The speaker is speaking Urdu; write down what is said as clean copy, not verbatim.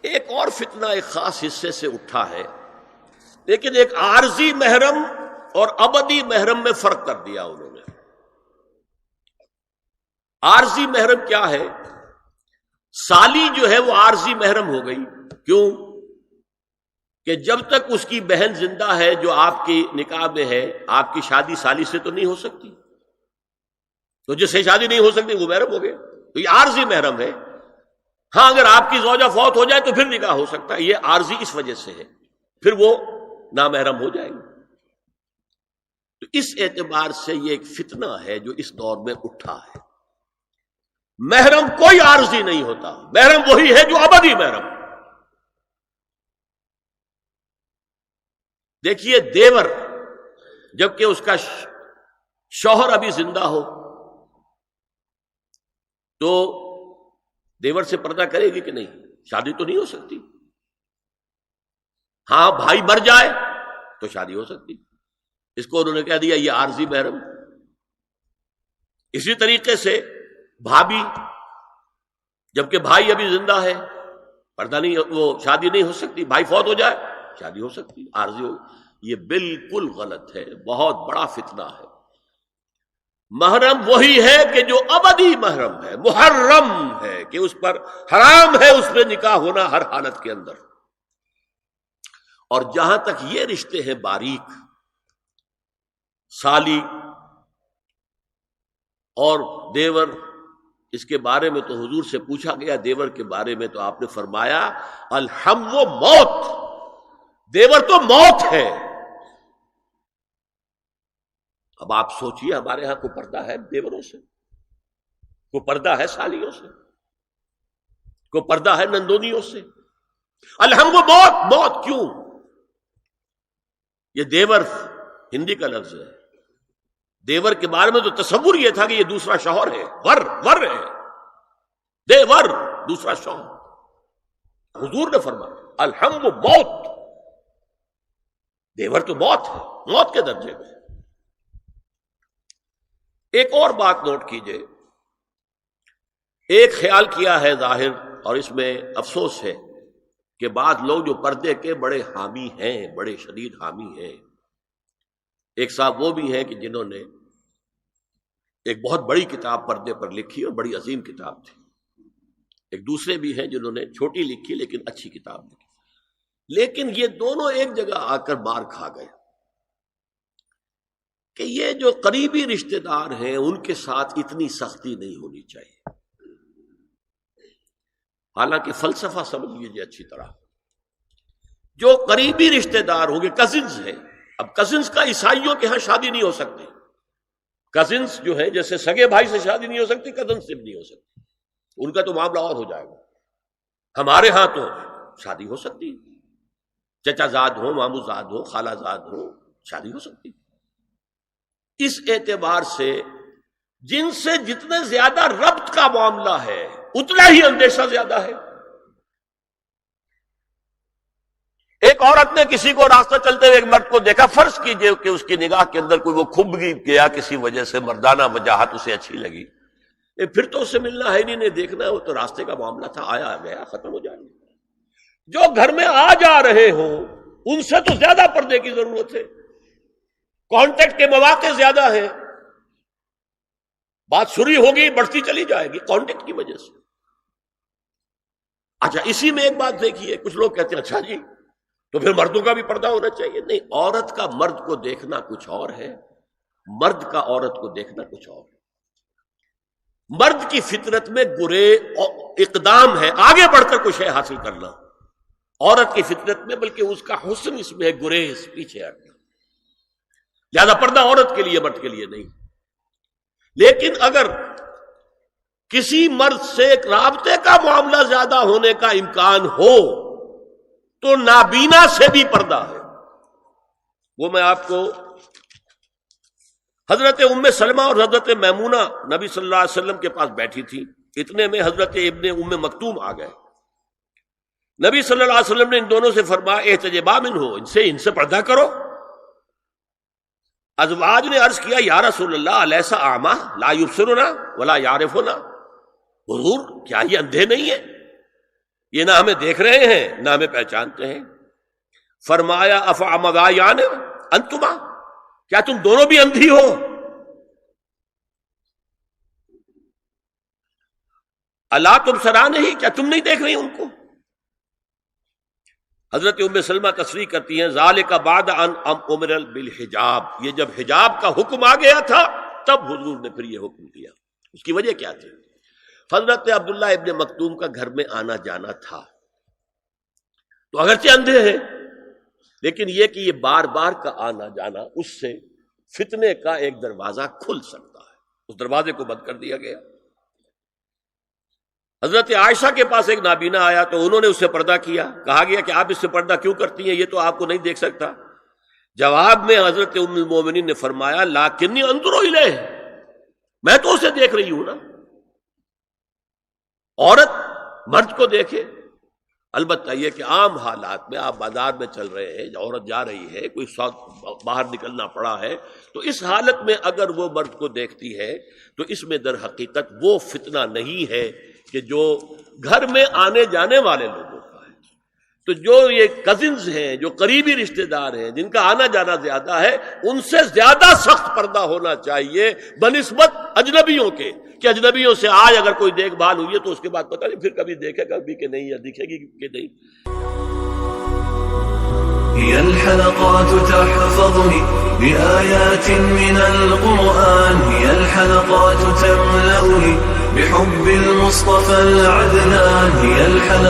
ایک اور فتنہ ایک خاص حصے سے اٹھا ہے، لیکن ایک عارضی محرم اور ابدی محرم میں فرق کر دیا انہوں نے۔ عارضی محرم کیا ہے؟ سالی جو ہے وہ عارضی محرم ہو گئی۔ کیوں؟ کہ جب تک اس کی بہن زندہ ہے جو آپ کی نکاح میں ہے، آپ کی شادی سالی سے تو نہیں ہو سکتی، تو جس سے شادی نہیں ہو سکتی وہ محرم ہو گیا، تو یہ عارضی محرم ہے۔ ہاں اگر آپ کی زوجہ فوت ہو جائے تو پھر نکاح ہو سکتا ہے، یہ عارضی اس وجہ سے ہے، پھر وہ نامحرم ہو جائے گی۔ تو اس اعتبار سے یہ ایک فتنہ ہے جو اس دور میں اٹھا ہے۔ محرم کوئی عارضی نہیں ہوتا، محرم وہی ہے جو ابدی محرم۔ دیکھیے دیور، جبکہ اس کا شوہر ابھی زندہ ہو تو دیور سے پردہ کرے گی کہ نہیں؟ شادی تو نہیں ہو سکتی۔ ہاں بھائی مر جائے تو شادی ہو سکتی، اس کو انہوں نے کہہ دیا یہ عارضی محرم۔ اسی طریقے سے بھابھی، جبکہ بھائی ابھی زندہ ہے، پردہ نہیں، وہ شادی نہیں ہو سکتی، بھائی فوت ہو جائے شادی ہو سکتی، عارضی ہو۔ یہ بالکل غلط ہے، بہت بڑا فتنہ ہے۔ محرم وہی ہے کہ جو ابدی محرم ہے، محرم ہے کہ اس پر حرام ہے اس پہ نکاح ہونا ہر حالت کے اندر۔ اور جہاں تک یہ رشتے ہیں باریک، سالی اور دیور، اس کے بارے میں تو حضور سے پوچھا گیا دیور کے بارے میں، تو آپ نے فرمایا الحم و موت، دیور تو موت ہے۔ اب آپ سوچئے ہمارے ہاں کوئی پردہ ہے دیوروں سے؟ کوئی پردہ ہے سالیوں سے؟ کوئی پردہ ہے نندونیوں سے؟ الحم و موت، موت کیوں؟ یہ دیور ہندی کا لفظ ہے، دیور کے بارے میں تو تصور یہ تھا کہ یہ دوسرا شوہر ہے، ور ہے، دیور دوسرا شوہر۔ حضور نے فرمایا الحم و موت، دیور تو موت ہے، موت کے درجے میں۔ ایک اور بات نوٹ کیجئے، ایک خیال کیا ہے ظاہر، اور اس میں افسوس ہے کہ بعض لوگ جو پردے کے بڑے حامی ہیں، بڑے شدید حامی ہیں، ایک صاحب وہ بھی ہیں کہ جنہوں نے ایک بہت بڑی کتاب پردے پر لکھی اور بڑی عظیم کتاب تھی، ایک دوسرے بھی ہیں جنہوں نے چھوٹی لکھی لیکن اچھی کتاب لکھی، لیکن یہ دونوں ایک جگہ آ کر مار کھا گئے کہ یہ جو قریبی رشتہ دار ہیں ان کے ساتھ اتنی سختی نہیں ہونی چاہیے۔ حالانکہ فلسفہ سمجھ لیجیے اچھی طرح، جو قریبی رشتہ دار ہوں گے، کزنز ہیں، اب کزنز کا عیسائیوں کے ہاں شادی نہیں ہو سکتی، کزنز جو ہے جیسے سگے بھائی سے شادی نہیں ہو سکتی، کزن سے بھی نہیں ہو سکتی، ان کا تو معاملہ اور ہو جائے گا۔ ہمارے ہاں تو شادی ہو سکتی، چچا زاد ہو، مامو زاد ہو، خالہ زاد ہو، شادی ہو سکتی۔ اس اعتبار سے جن سے جتنے زیادہ ربط کا معاملہ ہے اتنا ہی اندیشہ زیادہ ہے۔ ایک عورت نے کسی کو راستہ چلتے ہوئے ایک مرد کو دیکھا، فرض کیجئے کہ اس کی نگاہ کے اندر کوئی وہ کھب گیا کسی وجہ سے، مردانہ وجاہت اسے اچھی لگی، پھر تو اسے ملنا ہے نہیں دیکھنا ہے، وہ تو راستے کا معاملہ تھا، آیا گیا ختم ہو جائے گا۔ جو گھر میں آ جا رہے ہوں ان سے تو زیادہ پردے کی ضرورت ہے، کانٹیکٹ کے مواقع زیادہ ہیں، بات شروع ہوگی بڑھتی چلی جائے گی کانٹیکٹ کی وجہ سے۔ اچھا اسی میں ایک بات دیکھیے، کچھ لوگ کہتے ہیں اچھا جی تو پھر مردوں کا بھی پردہ ہونا چاہیے۔ نہیں، عورت کا مرد کو دیکھنا کچھ اور ہے، مرد کا عورت کو دیکھنا کچھ اور ہے۔ مرد کی فطرت میں گرے اقدام ہے، آگے بڑھ کر کچھ ہے حاصل کرنا، عورت کی فطرت میں بلکہ اس کا حسن اس میں ہے گریز، پیچھے ہٹنا۔ لہذا پردہ عورت کے لیے، مرد کے لیے نہیں۔ لیکن اگر کسی مرد سے ایک رابطے کا معاملہ زیادہ ہونے کا امکان ہو تو نابینا سے بھی پردہ ہے۔ وہ میں آپ کو حضرت ام سلمہ اور حضرت میمونہ نبی صلی اللہ علیہ وسلم کے پاس بیٹھی تھی، اتنے میں حضرت ابن ام مکتوم آ گئے۔ نبی صلی اللہ علیہ وسلم نے ان دونوں سے فرمایا احتجبا منہ، ان سے پردہ کرو۔ ازواج نے عرض کیا یا رسول اللہ الیس اعمی لا یبصرنا ولا یعرفنا، حضور کیا یہ اندھے نہیں ہیں؟ یہ نہ ہمیں دیکھ رہے ہیں نہ ہمیں پہچانتے ہیں. فرمایا افعمدایان انتما، کیا تم دونوں بھی اندھی ہو؟ الا تبصران ہی، کیا تم نہیں دیکھ رہی ان کو؟ حضرت ام سلمہ تصریح کرتی ہیں ذالک بعد ان امر بالحجاب، یہ جب حجاب کا حکم آ گیا تھا تب حضور نے پھر یہ حکم دیا. اس کی وجہ کیا تھی؟ حضرت عبداللہ ابن مکتوم کا گھر میں آنا جانا تھا، تو اگرچہ اندھے ہیں لیکن یہ کہ یہ بار بار کا آنا جانا اس سے فتنے کا ایک دروازہ کھل سکتا ہے، اس دروازے کو بند کر دیا گیا. حضرت عائشہ کے پاس ایک نابینا آیا تو انہوں نے اس سے پردہ کیا، کہا گیا کہ آپ اس سے پردہ کیوں کرتی ہیں، یہ تو آپ کو نہیں دیکھ سکتا. جواب میں حضرت ام المومنین نے فرمایا لاکنی انظر الیہ، میں تو اسے دیکھ رہی ہوں نا. عورت مرد کو دیکھے، البتہ یہ کہ عام حالات میں آپ بازار میں چل رہے ہیں، عورت جا رہی ہے، کوئی باہر نکلنا پڑا ہے، تو اس حالت میں اگر وہ مرد کو دیکھتی ہے تو اس میں در حقیقت وہ فتنہ نہیں ہے کہ جو گھر میں آنے جانے والے لوگوں کا ہے. تو جو یہ کزنز ہیں، جو قریبی رشتہ دار ہیں، جن کا آنا جانا زیادہ ہے، ان سے زیادہ سخت پردہ ہونا چاہیے بنسبت اجنبیوں کے، کہ اجنبیوں سے آج اگر کوئی دیکھ بھال ہوئی ہے تو اس کے بعد پتہ نہیں پھر کبھی دیکھے گا بھی کہ نہیں یا دکھے گی کہ نہیں. هي الحلقات تحفظني بآيات من القرآن، هي الحلقات تملأني بحب المصطفى العدنان، هي الحلقات